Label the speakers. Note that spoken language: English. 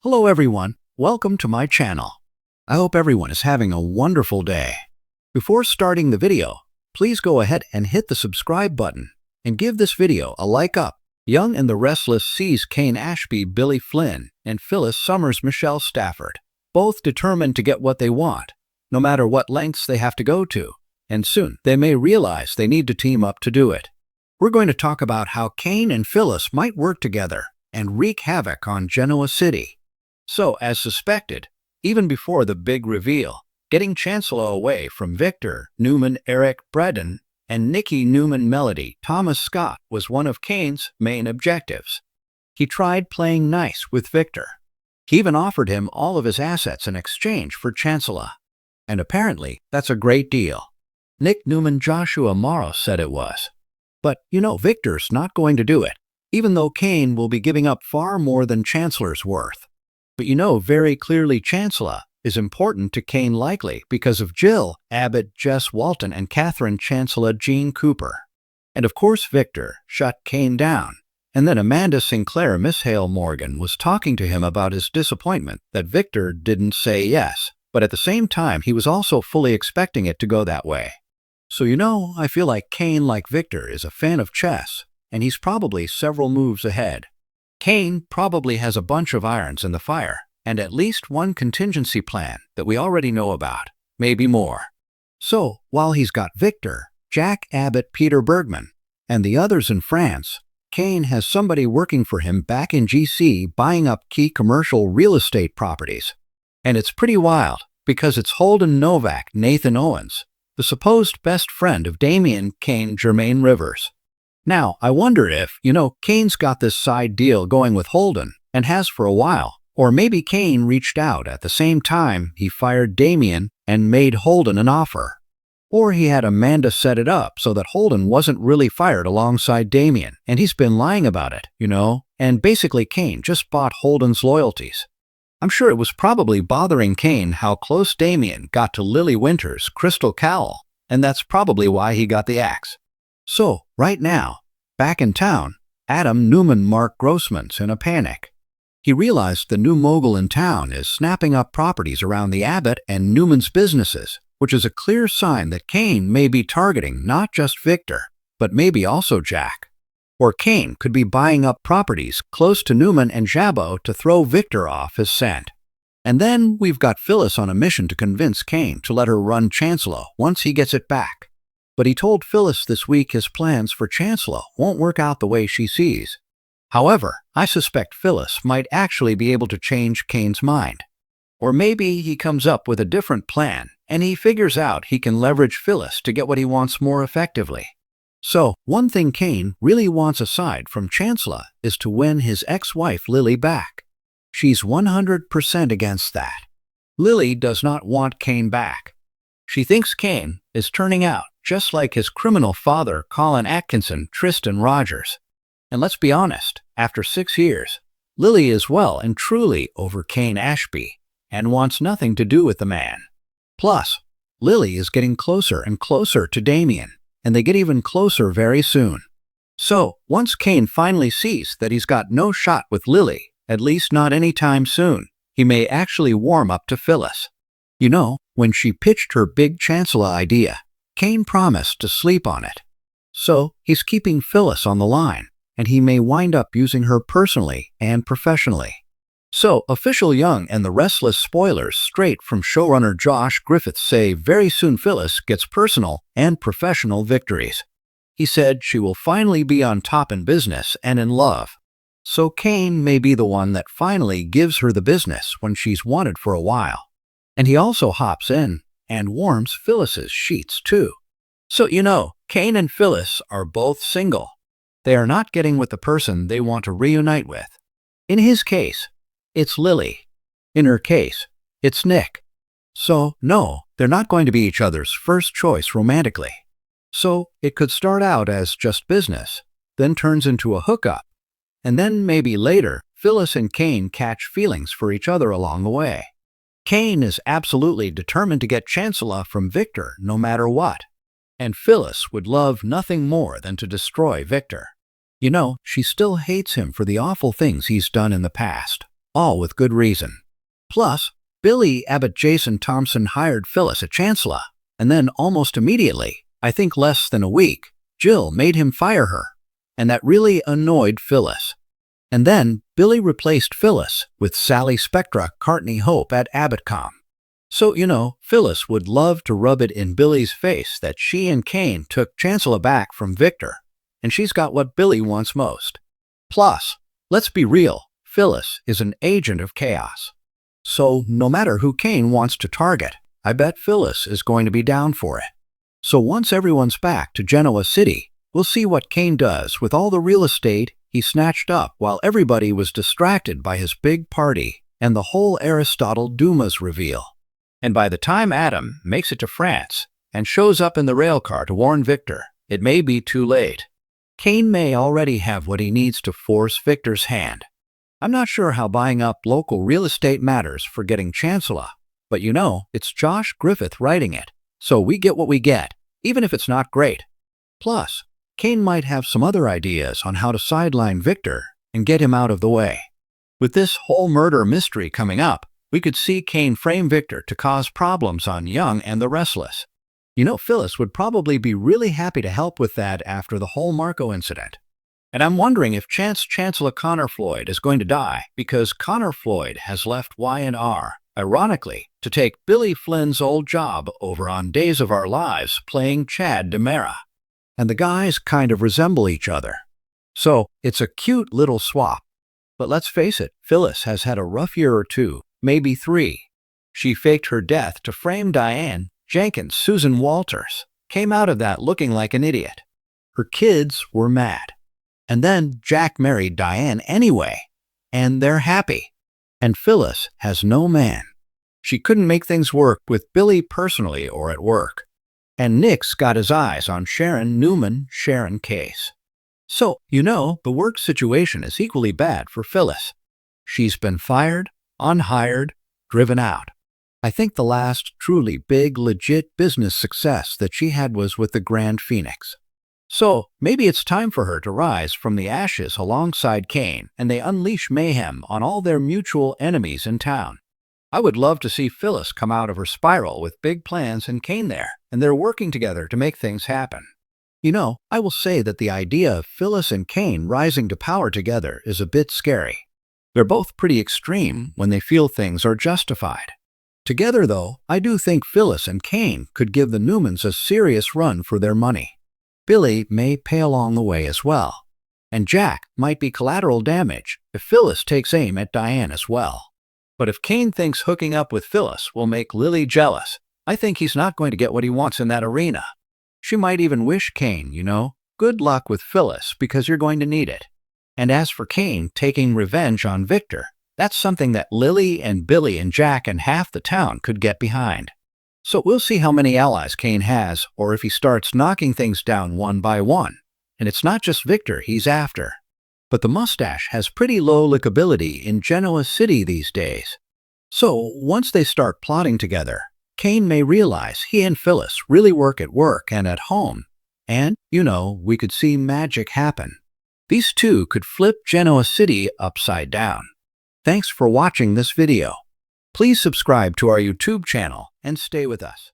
Speaker 1: Hello everyone, welcome to my channel. I hope everyone is having a wonderful day. Before starting the video, please go ahead and hit the subscribe button and give this video a like up. Young and the Restless sees Kane Ashby, Billy Flynn, and Phyllis Summers Michelle Stafford, both determined to get what they want, no matter what lengths they have to go to, and soon they may realize they need to team up to do it. We're going to talk about how Kane and Phyllis might work together and wreak havoc on Genoa City. So, as suspected, even before the big reveal, getting Chancellor away from Victor Newman, Eric Braeden, and Nikki Newman Melody Thomas Scott was one of Kane's main objectives. He tried playing nice with Victor. He even offered him all of his assets in exchange for Chancellor. And apparently, that's a great deal. Nick Newman Joshua Morrow said it was. But, Victor's not going to do it, even though Kane will be giving up far more than Chancellor's worth. But very clearly Chancellor is important to Kane, likely because of Jill Abbott, Jess Walton, and Catherine Chancellor Jean Cooper. And of course Victor shut Kane down. And then Amanda Sinclair, Miss Hale Morgan, was talking to him about his disappointment that Victor didn't say yes. But at the same time, he was also fully expecting it to go that way. So I feel like Kane, like Victor, is a fan of chess, and he's probably several moves ahead. Kane probably has a bunch of irons in the fire, and at least one contingency plan that we already know about, maybe more. So, while he's got Victor, Jack Abbott, Peter Bergman, and the others in France, Kane has somebody working for him back in GC buying up key commercial real estate properties. And it's pretty wild, because it's Holden Novak Nathan Owens, the supposed best friend of Damien Kane Jermaine Rivers. Now, I wonder if, Kane's got this side deal going with Holden, and has for a while, or maybe Kane reached out at the same time he fired Damien and made Holden an offer. Or he had Amanda set it up so that Holden wasn't really fired alongside Damien, and he's been lying about it, and basically Kane just bought Holden's loyalties. I'm sure it was probably bothering Kane how close Damien got to Lily Winters' Crystal Cowell, and that's probably why he got the axe. So, right now, back in town, Adam Newman Mark Grossman's in a panic. He realized the new mogul in town is snapping up properties around the Abbott and Newman's businesses, which is a clear sign that Kane may be targeting not just Victor, but maybe also Jack. Or Kane could be buying up properties close to Newman and Jabot to throw Victor off his scent. And then we've got Phyllis on a mission to convince Kane to let her run Chancellor once he gets it back. But he told Phyllis this week his plans for Chancellor won't work out the way she sees. However, I suspect Phyllis might actually be able to change Kane's mind. Or maybe he comes up with a different plan and he figures out he can leverage Phyllis to get what he wants more effectively. So, one thing Kane really wants aside from Chancellor is to win his ex-wife Lily back. She's 100% against that. Lily does not want Kane back. She thinks Kane is turning out just like his criminal father Colin Atkinson, Tristan Rogers. And let's be honest, after 6 years, Lily is well and truly over Kane Ashby and wants nothing to do with the man. Plus, Lily is getting closer and closer to Damien, and they get even closer very soon. So, once Kane finally sees that he's got no shot with Lily, at least not anytime soon, he may actually warm up to Phyllis. When she pitched her big Chancellor idea, Kane promised to sleep on it. So, he's keeping Phyllis on the line, and he may wind up using her personally and professionally. So, official Young and the Restless spoilers straight from showrunner Josh Griffiths say very soon Phyllis gets personal and professional victories. He said she will finally be on top in business and in love. So Kane may be the one that finally gives her the business when she's wanted for a while. And he also hops in and warms Phyllis's sheets too. So Kane and Phyllis are both single. They are not getting with the person they want to reunite with. In his case, it's Lily. In her case, it's Nick. So no, they're not going to be each other's first choice romantically. So it could start out as just business, then turns into a hookup, and then maybe later Phyllis and Kane catch feelings for each other along the way. Kane is absolutely determined to get Chancellor from Victor no matter what, and Phyllis would love nothing more than to destroy Victor. She still hates him for the awful things he's done in the past. all with good reason. Plus, Billy Abbott Jason Thompson hired Phyllis at Chancellor, and then almost immediately, I think less than a week, Jill made him fire her, and that really annoyed Phyllis. And then Billy replaced Phyllis with Sally Spectra Courtney Hope at Abbottcom. So, Phyllis would love to rub it in Billy's face that she and Kane took Chancellor back from Victor, and she's got what Billy wants most. Plus, let's be real, Phyllis is an agent of chaos. So, no matter who Kane wants to target, I bet Phyllis is going to be down for it. So once everyone's back to Genoa City, we'll see what Kane does with all the real estate he snatched up while everybody was distracted by his big party and the whole Aristotle Dumas reveal. And by the time Adam makes it to France and shows up in the railcar to warn Victor, it may be too late. Kane may already have what he needs to force Victor's hand. I'm not sure how buying up local real estate matters for getting Chancellor, but it's Josh Griffith writing it, so we get what we get, even if it's not great. Plus, Kane might have some other ideas on how to sideline Victor and get him out of the way. With this whole murder mystery coming up, we could see Kane frame Victor to cause problems on Young and the Restless. Phyllis would probably be really happy to help with that after the whole Marco incident. And I'm wondering if Chancellor Connor Floyd is going to die because Connor Floyd has left Y&R, ironically, to take Billy Flynn's old job over on Days of Our Lives playing Chad DiMera. And the guys kind of resemble each other. So it's a cute little swap. But let's face it, Phyllis has had a rough year or two, maybe 3. She faked her death to frame Diane Jenkins. Susan Walters came out of that looking like an idiot. Her kids were mad. And then Jack married Diane anyway, and they're happy. And Phyllis has no man. She couldn't make things work with Billy personally or at work. And Nick's got his eyes on Sharon Newman, Sharon Case. So, the work situation is equally bad for Phyllis. She's been fired, unhired, driven out. I think the last truly big, legit business success that she had was with the Grand Phoenix. So, maybe it's time for her to rise from the ashes alongside Kane, and they unleash mayhem on all their mutual enemies in town. I would love to see Phyllis come out of her spiral with big plans and Kane there, and they're working together to make things happen. I will say that the idea of Phyllis and Kane rising to power together is a bit scary. They're both pretty extreme when they feel things are justified. Together, though, I do think Phyllis and Kane could give the Newmans a serious run for their money. Billy may pay along the way as well. And Jack might be collateral damage if Phyllis takes aim at Diane as well. But if Kane thinks hooking up with Phyllis will make Lily jealous, I think he's not going to get what he wants in that arena. She might even wish Kane, good luck with Phyllis because you're going to need it. And as for Kane taking revenge on Victor, that's something that Lily and Billy and Jack and half the town could get behind. So we'll see how many allies Kane has, or if he starts knocking things down one by one. And it's not just Victor he's after. But the mustache has pretty low lickability in Genoa City these days. So once they start plotting together, Kane may realize he and Phyllis really work at work and at home. And, we could see magic happen. These two could flip Genoa City upside down. Thanks for watching this video. Please subscribe to our YouTube channel and stay with us.